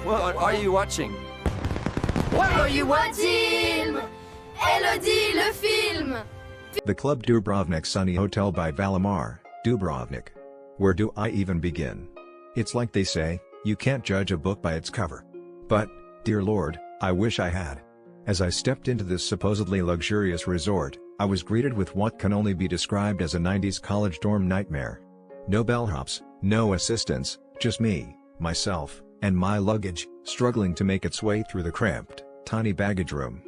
What are you watching? What are you watching? Elodie, le film! The Club Dubrovnik Sunny Hotel by Valamar Dubrovnik. Where do I even begin? It's like they say, you can't judge a book by its cover. But, dear Lord, I wish I had. As I stepped into this supposedly luxurious resort, I was greeted with what can only be described as a 90s college dorm nightmare. No bellhops, no assistants, just me, myself, and my luggage, struggling to make its way through the cramped, tiny baggage room.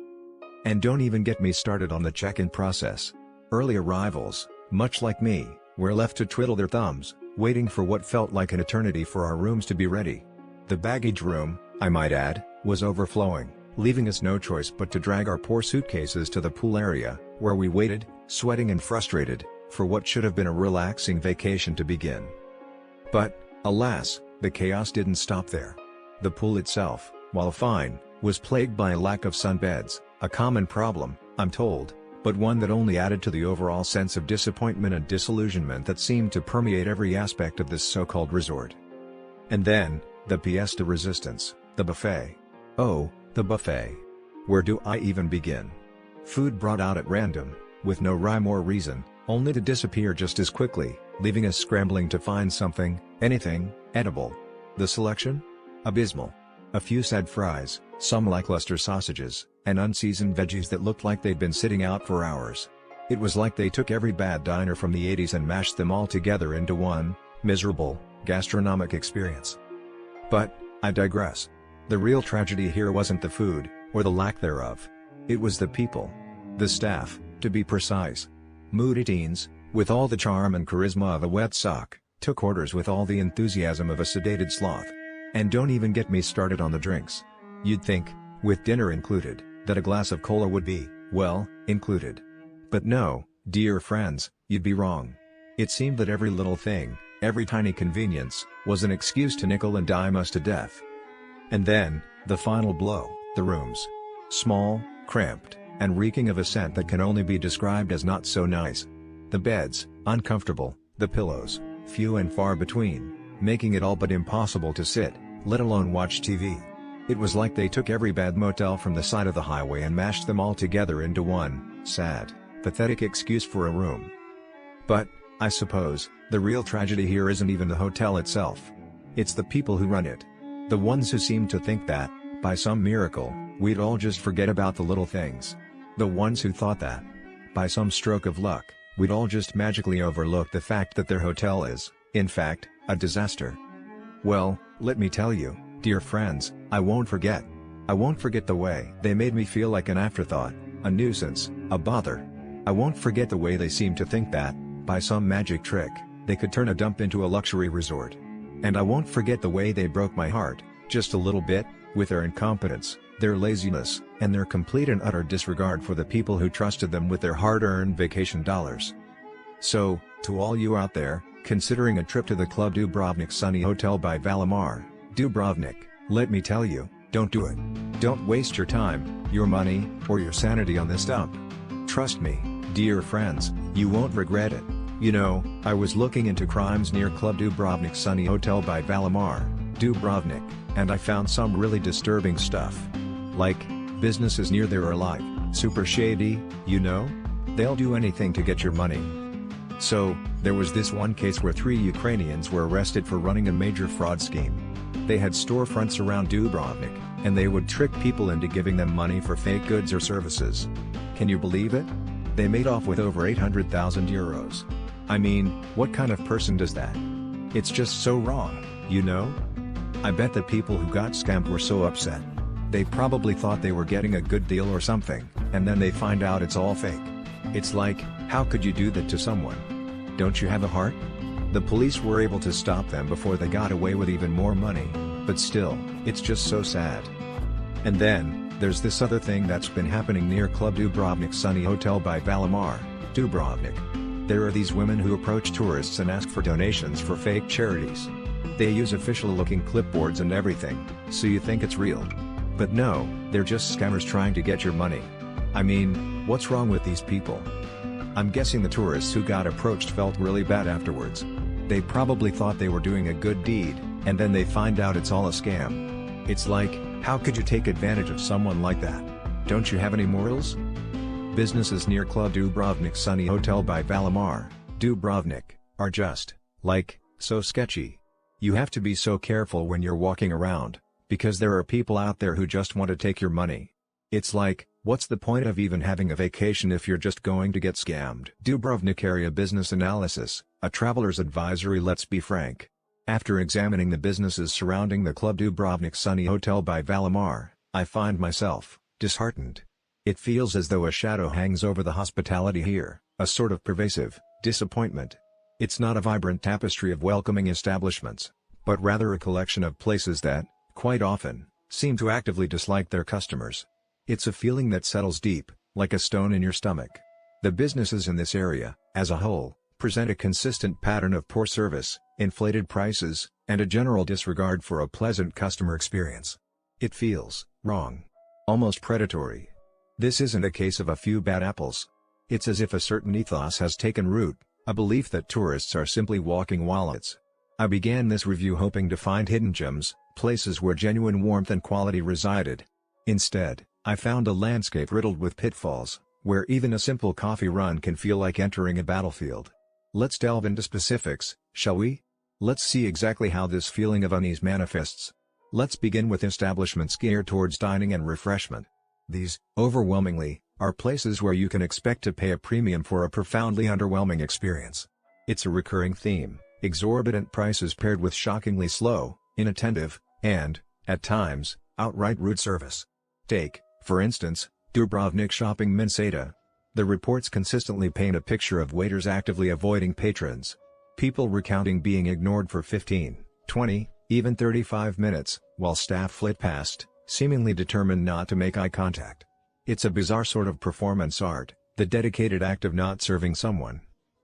And don't even get me started on the check-in process. Early arrivals, much like me, were left to twiddle their thumbs, waiting for what felt like an eternity for our rooms to be ready. The baggage room, I might add, was overflowing, leaving us no choice but to drag our poor suitcases to the pool area, where we waited, sweating and frustrated, for what should have been a relaxing vacation to begin. But, alas, the chaos didn't stop there. The pool itself, while fine, was plagued by a lack of sunbeds, a common problem, I'm told, but one that only added to the overall sense of disappointment and disillusionment that seemed to permeate every aspect of this so-called resort. And then, the pièce de résistance, the buffet. Oh, the buffet. Where do I even begin? Food brought out at random, with no rhyme or reason, only to disappear just as quickly, leaving us scrambling to find something, anything, edible. The selection? Abysmal. A few sad fries, some lackluster sausages, and unseasoned veggies that looked like they'd been sitting out for hours. It was like they took every bad diner from the 80s and mashed them all together into one, miserable, gastronomic experience. But, I digress. The real tragedy here wasn't the food, or the lack thereof. It was the people. The staff, to be precise. Moody teens, with all the charm and charisma of a wet sock, took orders with all the enthusiasm of a sedated sloth. And don't even get me started on the drinks. You'd think, with dinner included, that a glass of cola would be, well, included. But no, dear friends, you'd be wrong. It seemed that every little thing, every tiny convenience, was an excuse to nickel and dime us to death. And then, the final blow, the rooms. Small, cramped, and reeking of a scent that can only be described as not so nice. The beds, uncomfortable, the pillows, few and far between, making it all but impossible to sit, let alone watch TV. It was like they took every bad motel from the side of the highway and mashed them all together into one, sad, pathetic excuse for a room. But, I suppose, the real tragedy here isn't even the hotel itself. It's the people who run it. The ones who seem to think that, by some miracle, we'd all just forget about the little things. The ones who thought that, by some stroke of luck, we'd all just magically overlook the fact that their hotel is, in fact, a disaster. Well, let me tell you, dear friends, I won't forget. I won't forget the way they made me feel like an afterthought, a nuisance, a bother. I won't forget the way they seemed to think that, by some magic trick, they could turn a dump into a luxury resort. And I won't forget the way they broke my heart, just a little bit, with their incompetence, their laziness, and their complete and utter disregard for the people who trusted them with their hard-earned vacation dollars. So, to all you out there, considering a trip to the Club Dubrovnik Sunny Hotel by Valamar Dubrovnik, let me tell you, don't do it. Don't waste your time, your money, or your sanity on this dump. Trust me, dear friends, you won't regret it. You know, I was looking into crimes near Club Dubrovnik Sunny Hotel by Valamar Dubrovnik, and I found some really disturbing stuff. Like, businesses near there are like, super shady, you know? They'll do anything to get your money. So, there was this one case where 3 Ukrainians were arrested for running a major fraud scheme. They had storefronts around Dubrovnik, and they would trick people into giving them money for fake goods or services. Can you believe it? They made off with over 800,000 euros. I mean, what kind of person does that? It's just so wrong, you know? I bet the people who got scammed were so upset. They probably thought they were getting a good deal or something, and then they find out it's all fake. It's like, how could you do that to someone? Don't you have a heart? The police were able to stop them before they got away with even more money, but still, it's just so sad. And then, there's this other thing that's been happening near Club Dubrovnik Sunny Hotel by Valamar Dubrovnik. There are these women who approach tourists and ask for donations for fake charities. They use official-looking clipboards and everything, so you think it's real. But no, they're just scammers trying to get your money. I mean, what's wrong with these people? I'm guessing the tourists who got approached felt really bad afterwards. They probably thought they were doing a good deed, and then they find out it's all a scam. It's like, how could you take advantage of someone like that? Don't you have any morals? Businesses near Club Dubrovnik Sunny Hotel by Valamar, Dubrovnik, are just, like, so sketchy. You have to be so careful when you're walking around, because there are people out there who just want to take your money. It's like, what's the point of even having a vacation if you're just going to get scammed? Dubrovnik Area Business Analysis, a traveler's advisory. Let's be frank. After examining the businesses surrounding the Club Dubrovnik Sunny Hotel by Valamar, I find myself disheartened. It feels as though a shadow hangs over the hospitality here, a sort of pervasive disappointment. It's not a vibrant tapestry of welcoming establishments, but rather a collection of places that, quite often, seem to actively dislike their customers. It's a feeling that settles deep, like a stone in your stomach. The businesses in this area, as a whole, present a consistent pattern of poor service, inflated prices, and a general disregard for a pleasant customer experience. It feels wrong. Almost predatory. This isn't a case of a few bad apples. It's as if a certain ethos has taken root, a belief that tourists are simply walking wallets. I began this review hoping to find hidden gems, places where genuine warmth and quality resided. Instead, I found a landscape riddled with pitfalls, where even a simple coffee run can feel like entering a battlefield. Let's delve into specifics, shall we? Let's see exactly how this feeling of unease manifests. Let's begin with establishments geared towards dining and refreshment. These, overwhelmingly, are places where you can expect to pay a premium for a profoundly underwhelming experience. It's a recurring theme, exorbitant prices paired with shockingly slow, inattentive, and, at times, outright rude service. Take, for instance, Dubrovnik shopping Minceta. The reports consistently paint a picture of waiters actively avoiding patrons. People recounting being ignored for 15, 20, even 35 minutes, while staff flit past, seemingly determined not to make eye contact. It's a bizarre sort of performance art, the dedicated act of not serving someone.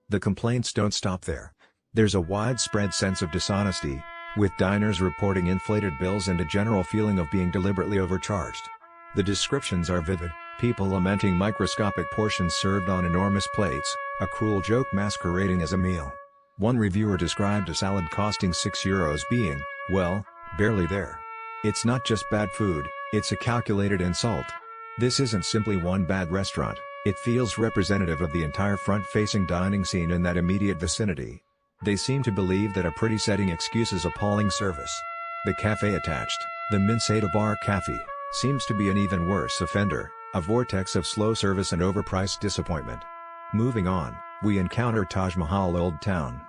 The complaints don't stop there. There's a widespread sense of dishonesty, with diners reporting inflated bills and a general feeling of being deliberately overcharged. The descriptions are vivid, people lamenting microscopic portions served on enormous plates, a cruel joke masquerading as a meal. One reviewer described a salad costing €6 being, well, barely there. It's not just bad food, it's a calculated insult. This isn't simply one bad restaurant, it feels representative of the entire front-facing dining scene in that immediate vicinity. They seem to believe that a pretty setting excuses appalling service. The cafe attached, the Minceta Bar Cafe, seems to be an even worse offender, a vortex of slow service and overpriced disappointment. Moving on, we encounter Taj Mahal Old Town.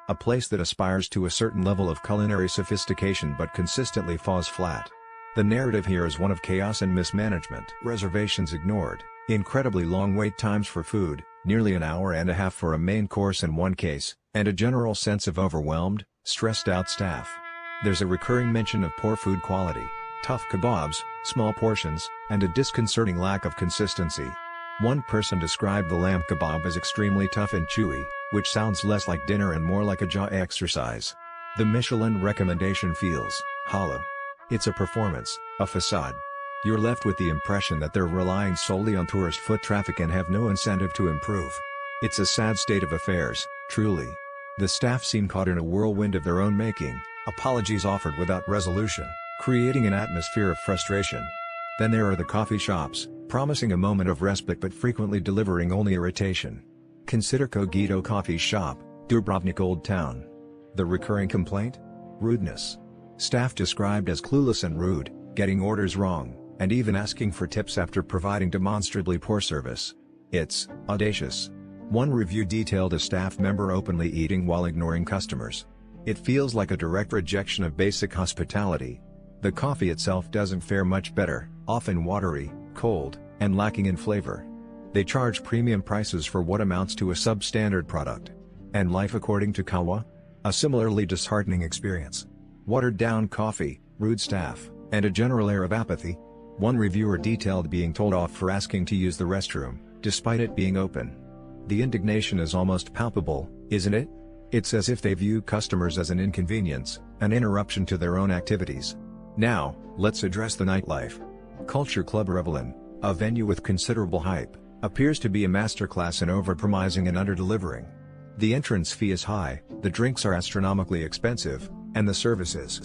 A place that aspires to a certain level of culinary sophistication but consistently falls flat. The narrative here is one of chaos and mismanagement. Reservations ignored, incredibly long wait times for food, nearly an hour and a half for a main course in one case, and a general sense of overwhelmed, stressed out staff. There's a recurring mention of poor food quality, tough kebabs, small portions, and a disconcerting lack of consistency. One person described the lamb kebab as extremely tough and chewy, which sounds less like dinner and more like a jaw exercise. The Michelin recommendation feels hollow. It's a performance, a facade. You're left with the impression that they're relying solely on tourist foot traffic and have no incentive to improve. It's a sad state of affairs, truly. The staff seem caught in a whirlwind of their own making, apologies offered without resolution, creating an atmosphere of frustration. Then there are the coffee shops, promising a moment of respite but frequently delivering only irritation. Consider Cogito Coffee Shop, Dubrovnik Old Town. The recurring complaint? Rudeness. Staff described as clueless and rude, getting orders wrong, and even asking for tips after providing demonstrably poor service. It's audacious. One review detailed a staff member openly eating while ignoring customers. It feels like a direct rejection of basic hospitality. The coffee itself doesn't fare much better, often watery, cold, and lacking in flavor. They charge premium prices for what amounts to a substandard product. And life according to Kawa? A similarly disheartening experience. Watered-down coffee, rude staff, and a general air of apathy. One reviewer detailed being told off for asking to use the restroom, despite it being open. The indignation is almost palpable, isn't it? It's as if they view customers as an inconvenience, an interruption to their own activities. Now, let's address the nightlife. Culture Club Revelin, a venue with considerable hype, appears to be a masterclass in overpromising and underdelivering. The entrance fee is high, the drinks are astronomically expensive, and the service is